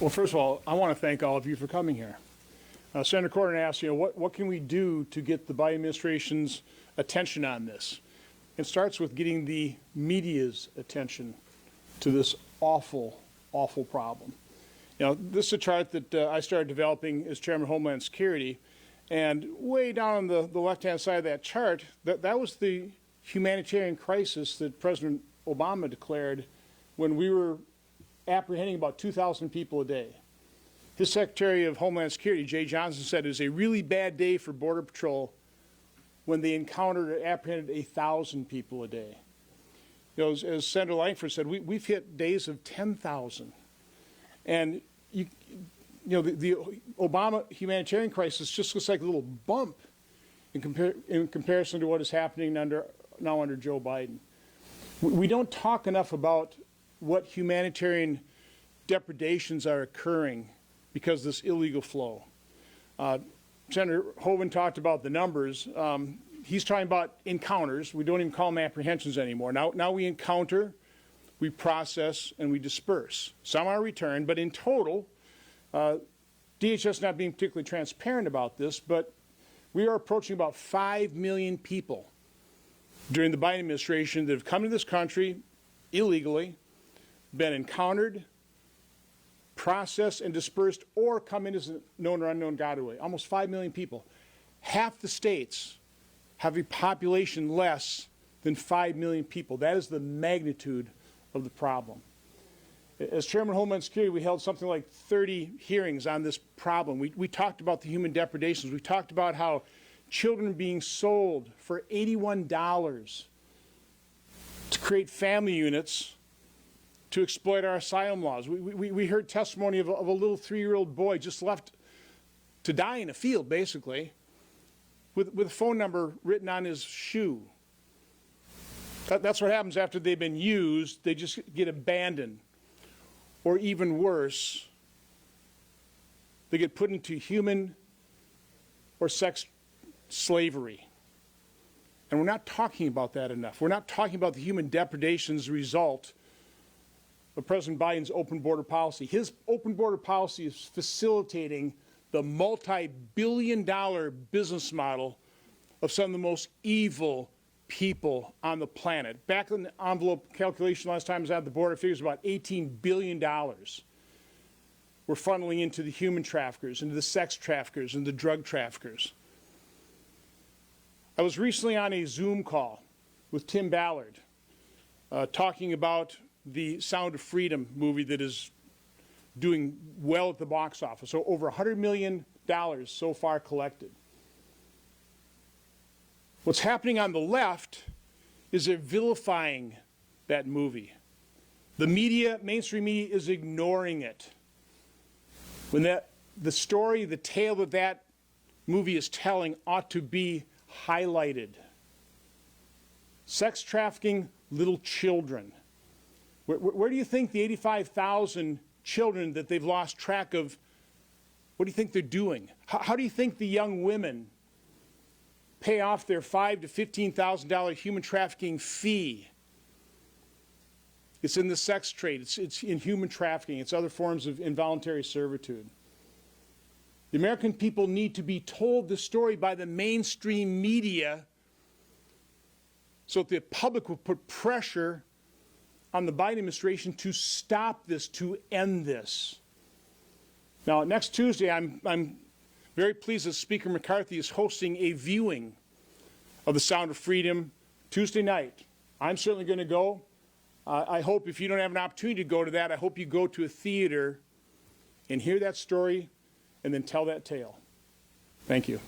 Well, first of all, I want to thank all of you for coming here. Senator Cornyn asked, what can we do to get the Biden administration's attention on this? It starts with getting the media's attention to this awful, awful problem. This is a chart that I started developing as Chairman of Homeland Security, and way down on the left-hand side of that chart, that was the humanitarian crisis that President Obama declared when we were apprehending about 2,000 people a day. His Secretary of Homeland Security, Jay Johnson, said it was a really bad day for Border Patrol when they encountered or apprehended 1,000 people a day. As Senator Langford said, we've hit days of 10,000. And the Obama humanitarian crisis just looks like a little bump in comparison to what is happening now under Joe Biden. We don't talk enough about what humanitarian depredations are occurring because of this illegal flow. Senator Hoeven talked about the numbers. He's talking about encounters. We don't even call them apprehensions anymore. Now we encounter, we process, and we disperse. Some are returned, but in total, DHS not being particularly transparent about this, but we are approaching about 5 million people during the Biden administration that have come to this country illegally, been encountered, processed, and dispersed, or come in as a known or unknown getaway. Almost 5 million people. Half the states have a population less than 5 million people. That is the magnitude of the problem. As Chairman of Homeland Security, we held something like 30 hearings on this problem. We talked about the human depredations. We talked about how children are being sold for $81 to create family units to exploit our asylum laws. We heard testimony of a little 3-year-old boy just left to die in a field, basically, with a phone number written on his shoe. That's what happens after they've been used. They just get abandoned. Or even worse, they get put into human or sex slavery. And we're not talking about that enough. We're not talking about the human depredations result of President Biden's open border policy. His open border policy is facilitating the multi-billion-dollar business model of some of the most evil people on the planet. Back in the envelope calculation last time I was at the border, figures about $18 billion we're funneling into the human traffickers, into the sex traffickers, and the drug traffickers. I was recently on a Zoom call with Tim Ballard talking about the Sound of Freedom movie that is doing well at the box office. So over $100 million so far collected. What's happening on the left is they're vilifying that movie. The media, mainstream media, is ignoring it. When the story, the tale that that movie is telling ought to be highlighted. Sex trafficking little children. Where do you think the 85,000 children that they've lost track of, what do you think they're doing? How do you think the young women pay off their $5,000 to $15,000 human trafficking fee? It's in the sex trade. It's in human trafficking. It's other forms of involuntary servitude. The American people need to be told the story by the mainstream media so that the public will put pressure on the Biden administration to stop this, to end this. Now, next Tuesday, I'm very pleased that Speaker McCarthy is hosting a viewing of The Sound of Freedom Tuesday night. I'm certainly going to go. I hope if you don't have an opportunity to go to that, I hope you go to a theater and hear that story and then tell that tale. Thank you.